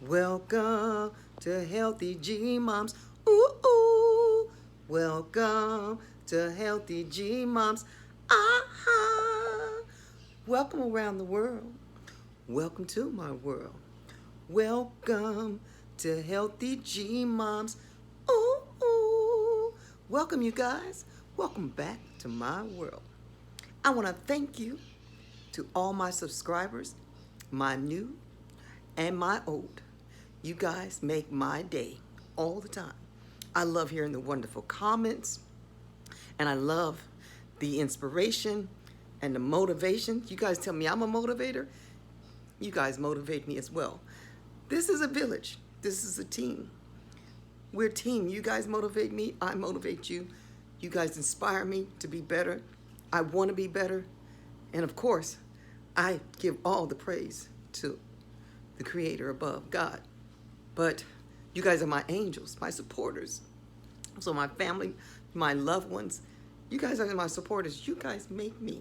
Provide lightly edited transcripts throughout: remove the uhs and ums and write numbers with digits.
Welcome to Healthy G Moms. Ooh, ooh. Welcome to Healthy G Moms. Ah, welcome around the world. Welcome to my world. Welcome to Healthy G Moms. Ooh, ooh. Welcome, you guys. Welcome back to my world. I want to thank you to all my subscribers, my new and my old. You guys make my day all the time. I love hearing the wonderful comments, and I love the inspiration and the motivation. You guys tell me I'm a motivator. You guys motivate me as well. This is a village. This is a team. We're a team. You guys motivate me. I motivate you. You guys inspire me to be better. I want to be better. And of course, I give all the praise to the Creator above, God. But you guys are my angels, my supporters. So my family, my loved ones, you guys are my supporters. You guys make me,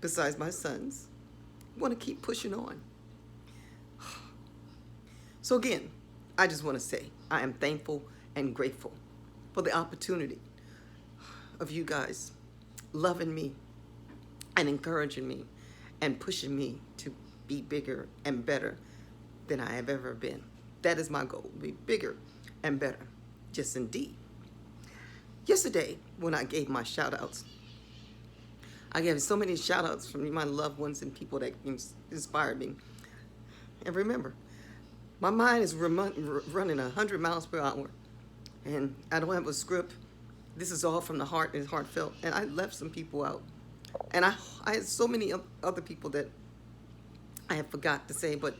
besides my sons, want to keep pushing on. So again, I just want to say I am thankful and grateful for the opportunity of you guys loving me and encouraging me and pushing me to be bigger and better than I have ever been. That is my goal, be bigger and better. Just indeed. Yesterday, when I gave my shout outs, I gave so many shout outs from my loved ones and people that inspired me. And remember, my mind is running 100 miles per hour, and I don't have a script. This is all from the heart and heartfelt. And I left some people out. And I had so many other people that I have forgot to say, but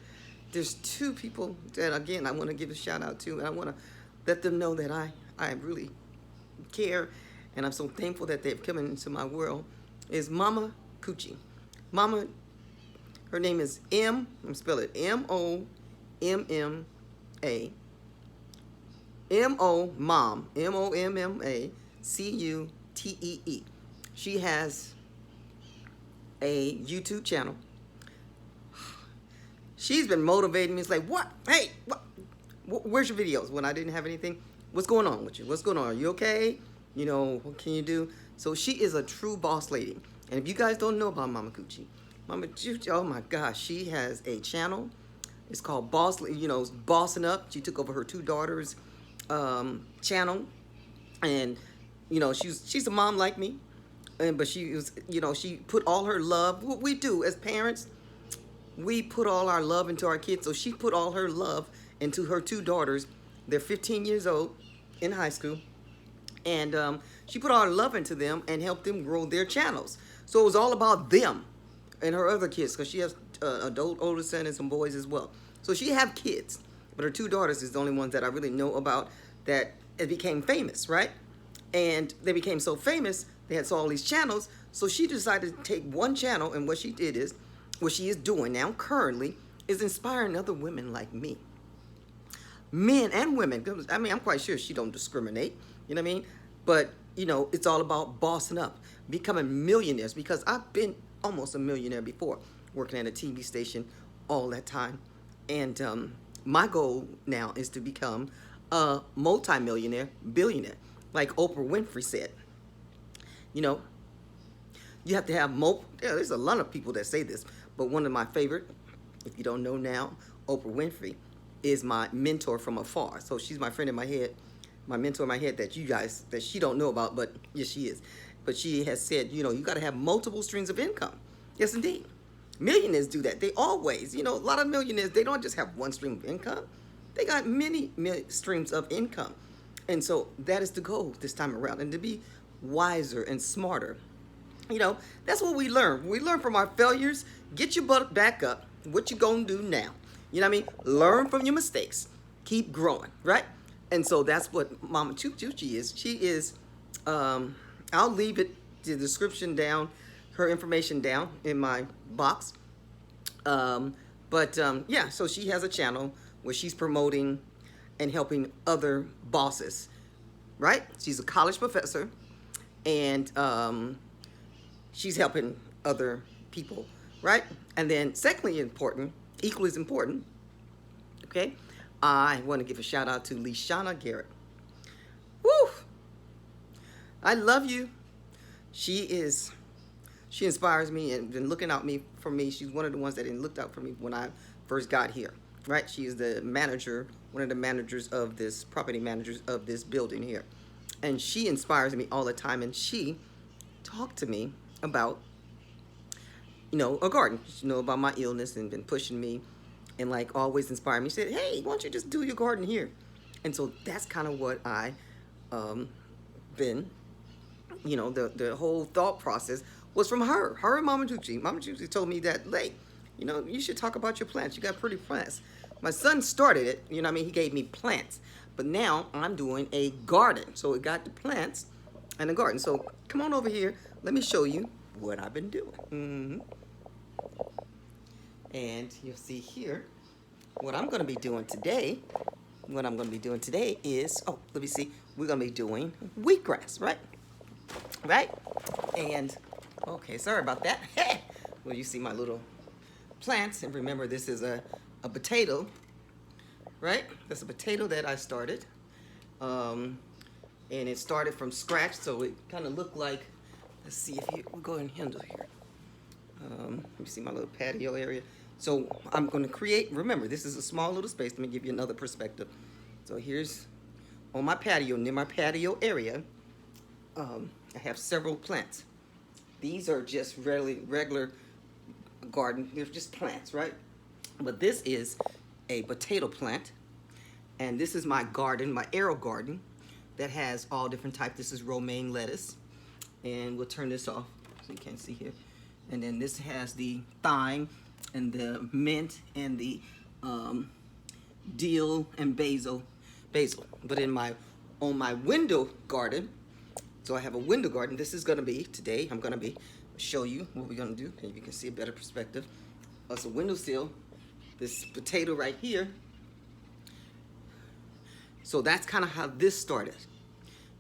there's two people that, again, I want to give a shout out to, and I want to let them know that I really care, and I'm so thankful that they've come into my world, is Mama Coochie. Mama, her name is I'm spell it M-O-M-M-A. Mom, M-O-M-M-A-C-U-T-E-E. She has a YouTube channel. She's been motivating me. It's like, what? Hey, what? Where's your videos? When I didn't have anything, what's going on with you? What's going on? Are you okay? You know, what can you do? So she is a true boss lady. And if you guys don't know about Mama Coochie, oh my gosh, she has a channel. It's called Bossing Up. She took over her two daughters' channel, and she's a mom like me, but she was, she put all her love. What we do as parents, we put all our love into our kids. So she put all her love into her two daughters. They're 15 years old, in high school, and she put all her love into them and helped them grow their channels. So it was all about them and her other kids, because she has adult older son and some boys as well. So she have kids, but her two daughters is the only ones that I really know about that it became famous, right? And they became so famous, they had all these channels. So she decided to take one channel, and what she did is, what she is doing now currently is inspiring other women like me, men and women. I mean, I'm quite sure she don't discriminate, you know what I mean? But it's all about bossing up, becoming millionaires, because I've been almost a millionaire before, working at a TV station all that time. And my goal now is to become a multimillionaire, billionaire, like Oprah Winfrey said. You have to have there's a lot of people that say this, but one of my favorite, if you don't know now, Oprah Winfrey is my mentor from afar. So she's my friend in my head, my mentor in my head that she don't know about, but yes, she is. But she has said, you got to have multiple streams of income. Yes, indeed. Millionaires do that. They always, a lot of millionaires, they don't just have one stream of income. They got many streams of income. And so that is the goal this time around, and to be wiser and smarter. That's what we learn. We learn from our failures. Get your butt back up. What you gonna do now? You know what I mean? Learn from your mistakes. Keep growing, right? And so that's what Mama Coochie is. She is, I'll leave the description down, her information down in my box. Yeah, so she has a channel where she's promoting and helping other bosses, right? She's a college professor, and she's helping other people, right? And then secondly important, equally as important, Okay, I want to give a shout out to Leshana Garrett. Woo! I love you. She inspires me and been looking out for me. She's one of the ones that looked out for me when I first got here. Right? She is the manager, one of the managers of this, property managers of this building here. And she inspires me all the time. And she talked to me about, a garden, about my illness and been pushing me and like always inspired me. She said, hey, why don't you just do your garden here? And so that's kind of what I been, the whole thought process was from her and Mama Juchi. Mama Juchi told me that, like, you should talk about your plants. You got pretty plants. My son started it, he gave me plants. But now I'm doing a garden. So it got the plants and the garden. So come on over here. Let me show you what I've been doing. And you'll see here what I'm going to be doing today. What I'm going to be doing today is, let me see. We're going to be doing wheatgrass, right? Right? And, okay, sorry about that. Well, you see my little plants. And remember, this is a potato, right? That's a potato that I started. And it started from scratch, so it kind of looked like, let's see if we'll go and handle here. Let me see my little patio area. So I'm going to create, remember, this is a small little space. Let me give you another perspective. So here's on my patio, near my patio area, I have several plants. These are just regular garden. They're just plants, right? But this is a potato plant. And this is my garden, my arrow garden, that has all different types. This is romaine lettuce. And we'll turn this off so you can't see here. And then this has the thyme and the mint and the dill and basil. But on my window garden, so I have a window garden. This is gonna be, today I'm gonna show you what we're gonna do, and you can see a better perspective. It's a windowsill, this potato right here. So that's kind of how this started.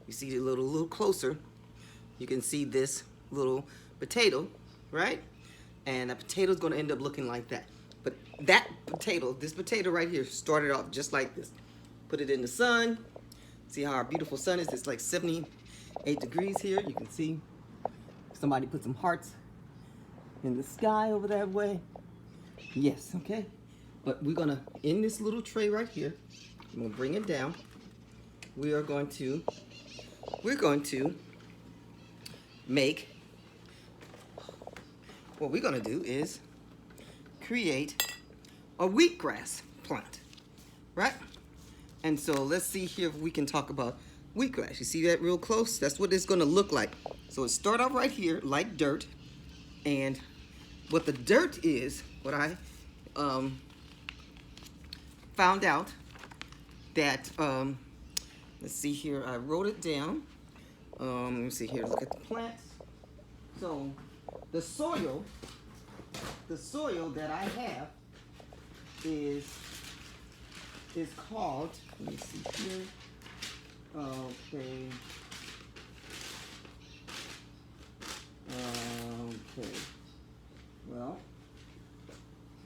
You see it a little closer. You can see this little potato, right? And that potato is going to end up looking like that. But this potato right here started off just like this. Put it in the sun. See how our beautiful sun is? It's like 78 degrees here. You can see somebody put some hearts in the sky over that way. Yes, okay. But we're going to, in this little tray right here, I'm going to bring it down. We're going to make, what we're going to do is create a wheatgrass plant, right? And so let's see here if we can talk about wheatgrass. You see that real close? That's what it's going to look like. So it start off right here like dirt, and what the dirt is, what I found out that, let's see here, I wrote it down. Let me see here, look at the plants. So the soil that I have is called, let me see here, okay, well,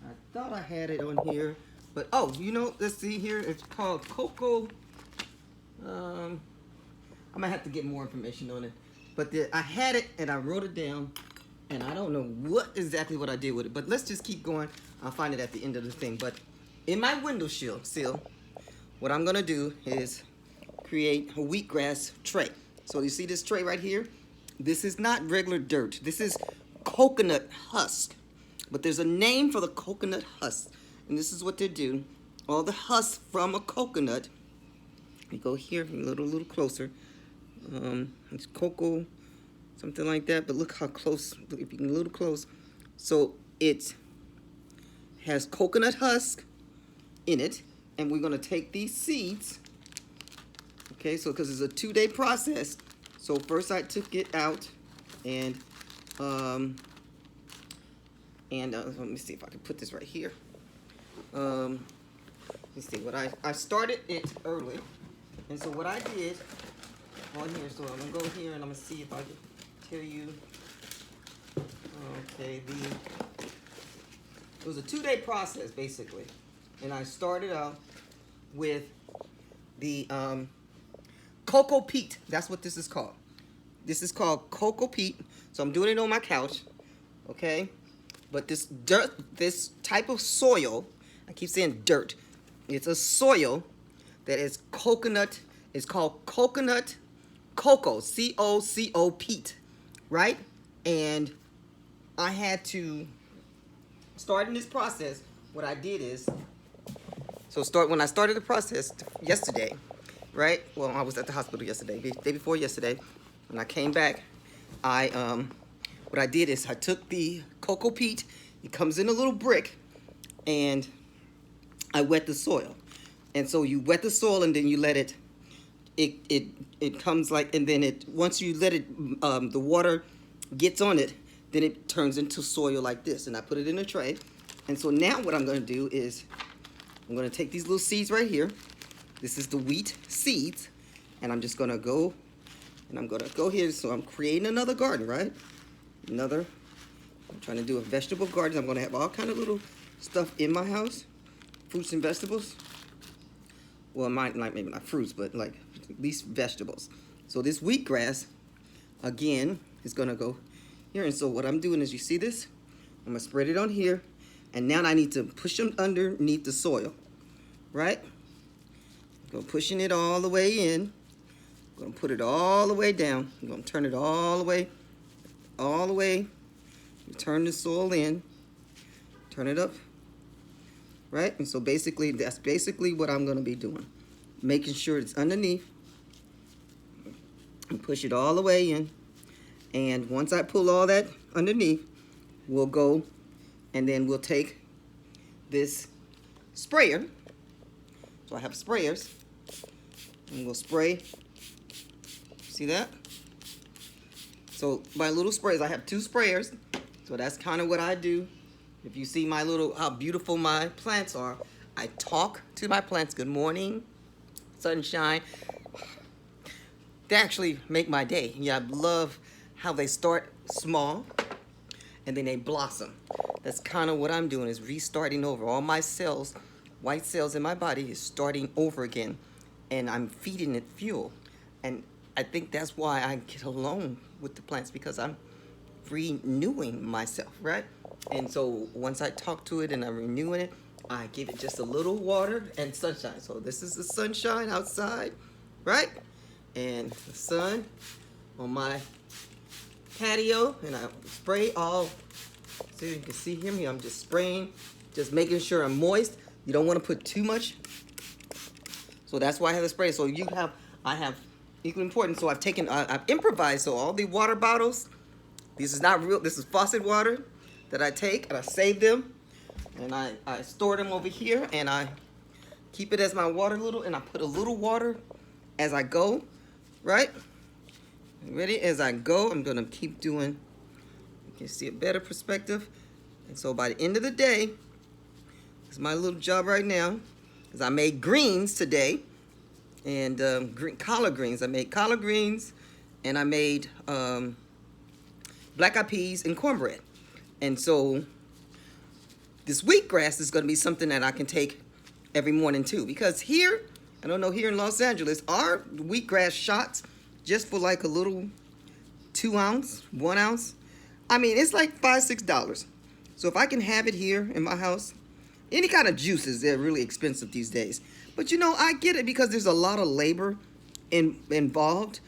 I thought I had it on here, but let's see here, it's called cocoa. I might have to get more information on it, but I had it and I wrote it down, and I don't know exactly what I did with it, but let's just keep going. I'll find it at the end of the thing. But in my windowsill, what I'm gonna do is create a wheatgrass tray. So you see this tray right here? This is not regular dirt. This is coconut husk, but there's a name for the coconut husk, and this is what they do. All the husks from a coconut. We go here a little closer. It's cocoa, something like that. But look how close. Look, if you can, a little close. So it has coconut husk in it, and we're gonna take these seeds. Okay, so because it's a 2-day process. So first I took it out, and let me see if I can put this right here. Let's see what I started it early. And so what I did on here, so I'm gonna go here and I'm gonna see if I can tell you. Okay, it was a 2-day process basically. And I started out with the cocoa peat. That's what this is called. This is called cocoa peat. So I'm doing it on my couch, okay? But this dirt, this type of soil, I keep saying dirt. It's a soil that is coconut. It's called coconut cocoa, C-O-C-O peat, right? And I had to start in this process. What I did is, when I started the process yesterday, right? Well, I was at the hospital yesterday, day before yesterday. When I came back, what I did is I took the cocoa peat. It comes in a little brick, and I wet the soil. And so you wet the soil, and then you let it. It comes like, and then once you let it, the water gets on it, then it turns into soil like this. And I put it in a tray. And so now what I'm going to do is I'm going to take these little seeds right here. This is the wheat seeds, and I'm just going to go, and I'm going to go here. So I'm creating another garden, right? I'm trying to do a vegetable garden. I'm going to have all kind of little stuff in my house, fruits and vegetables. Well, maybe not fruits, but like at least vegetables. So this wheatgrass, again, is going to go here. And so what I'm doing is, you see this? I'm going to spread it on here. And now I need to push them underneath the soil, right? Go pushing it all the way in. I'm going to put it all the way down. I'm going to turn it all the way. Turn the soil in. Turn it up. Right? And so basically, that's basically what I'm going to be doing. Making sure it's underneath. And push it all the way in. And once I pull all that underneath, we'll go, and then we'll take this sprayer. So I have sprayers. And we'll spray. See that? So my little sprayers, I have 2 sprayers. So that's kind of what I do. If you see how beautiful my plants are, I talk to my plants. Good morning, sunshine. They actually make my day. Yeah, I love how they start small and then they blossom. That's kind of what I'm doing, is restarting over. All my cells, white cells in my body, is starting over again, and I'm feeding it fuel. And I think that's why I get along with the plants, because I'm renewing myself, right? And so once I talk to it and I'm renewing it, I give it just a little water and sunshine. So this is the sunshine outside, right? And the sun on my patio, and I spray all. So you can see here, I'm just spraying, just making sure I'm moist. You don't want to put too much. So that's why I have the spray. So I have equally important. So I've improvised. So all the water bottles, this is not real, this is faucet water that I take, and I save them, and I store them over here, and I keep it as my water and I put a little water as I go, right? Ready? As I go, I'm gonna keep doing, you can see a better perspective. And so by the end of the day, it's my little job right now, is I made greens today, and collard greens. I made collard greens, and I made black eyed peas and cornbread. And so this wheatgrass is going to be something that I can take every morning too. Because here, I don't know, here in Los Angeles, our wheatgrass shots, just for like a little 2 ounce, 1 ounce, I mean, it's like $5, $6. So if I can have it here in my house, any kind of juices, they're really expensive these days. But you know, I get it, because there's a lot of labor involved.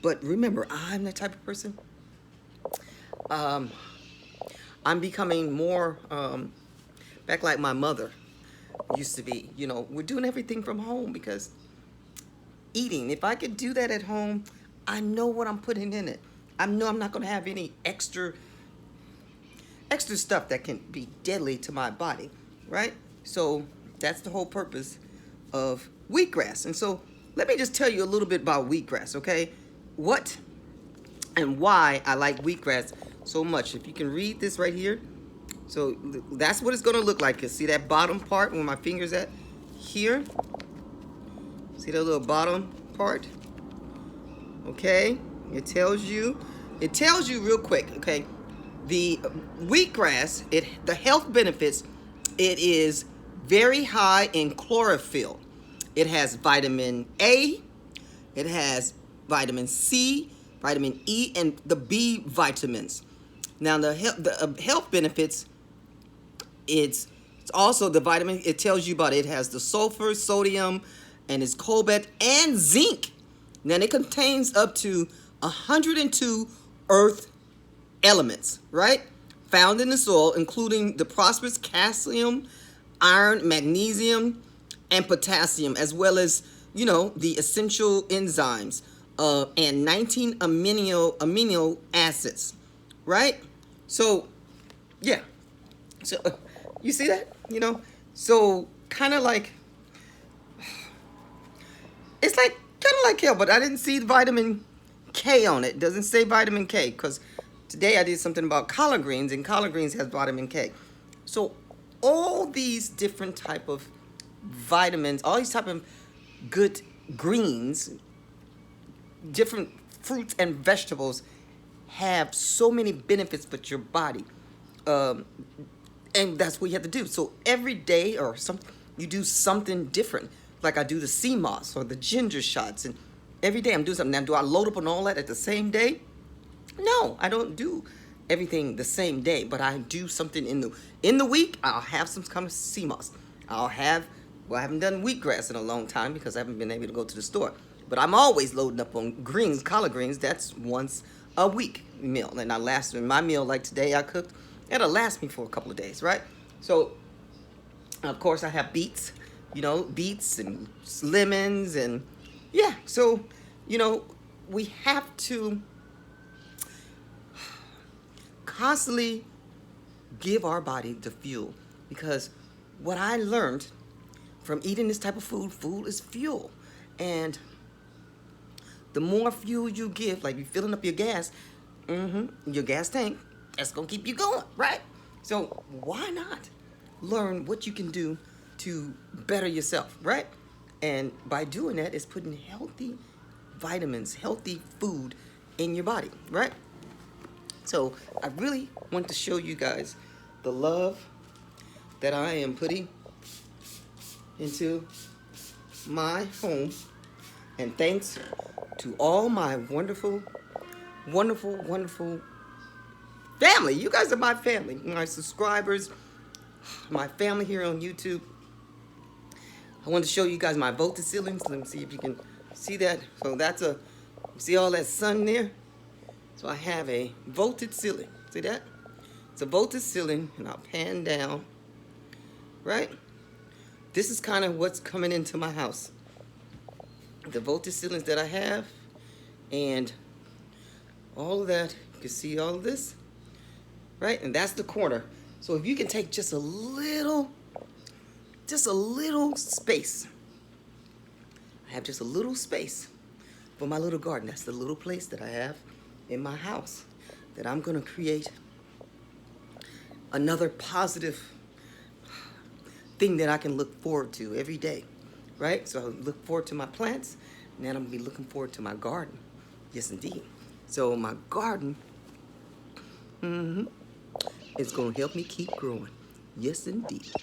But remember, I'm the type of person, I'm becoming more back like my mother used to be. You know, we're doing everything from home, because eating, if I could do that at home, I know what I'm putting in it. I know I'm not going to have any extra stuff that can be deadly to my body, right? So that's the whole purpose of wheatgrass. And so let me just tell you a little bit about wheatgrass, okay? What and why I like wheatgrass so much. If you can read this right here. So that's what it's going to look like. You see that bottom part where my finger's at? Here. See that little bottom part? Okay. It tells you real quick, okay? The wheatgrass, the health benefits, it is very high in chlorophyll. It has vitamin A, it has vitamin C, vitamin E, and the B vitamins. Now the health benefits, it's also the vitamin, it tells you about it. It has the sulfur, sodium, and it's cobalt and zinc. Now it contains up to 102 earth elements, right? Found in the soil, including the prosperous calcium, iron, magnesium, and potassium, as well as, the essential enzymes and 19 amino acids, right? So, yeah. So, you see that? So kind of like, it's like kind of like kale, but I didn't see vitamin K on it. It doesn't say vitamin K, because today I did something about collard greens, and collard greens has vitamin K. So all these different type of vitamins, all these type of good greens, different fruits and vegetables have so many benefits for your body. And that's what you have to do. So every day or something, you do something different. Like I do the sea moss or the ginger shots, and every day I'm doing something. Now, do I load up on all that at the same day? No, I don't do everything the same day, but I do something in the week. I'll have some kind of sea moss. I haven't done wheatgrass in a long time because I haven't been able to go to the store. But I'm always loading up on greens, collard greens. That's once a week meal. And my meal like today I cooked, it'll last me for a couple of days, right? So, of course, I have beets, beets and lemons, and yeah. So, we have to constantly give our body the fuel, because what I learned from eating this type of food is fuel. And the more fuel you give, like you're filling up your gas, your gas tank, that's gonna keep you going, right? So why not learn what you can do to better yourself, right? And by doing that, it's putting healthy vitamins, healthy food in your body, right? So I really want to show you guys the love that I am putting into my home. And thanks to all my wonderful, wonderful, wonderful family. You guys are my family, my subscribers, my family here on YouTube. I want to show you guys my vaulted ceilings. Let me see if you can see that. So see all that sun there? So I have a vaulted ceiling. See that? It's a vaulted ceiling, and I'll pan down, right? This is kind of what's coming into my house. The vaulted ceilings that I have, and all of that. You can see all of this, right? And that's the corner. So if you can take just a little space. I have just a little space for my little garden. That's the little place that I have in my house that I'm going to create another positive thing that I can look forward to every day, right? So I look forward to my plants, and then I'm going to be looking forward to my garden. Yes, indeed. So my garden is going to help me keep growing. Yes, indeed.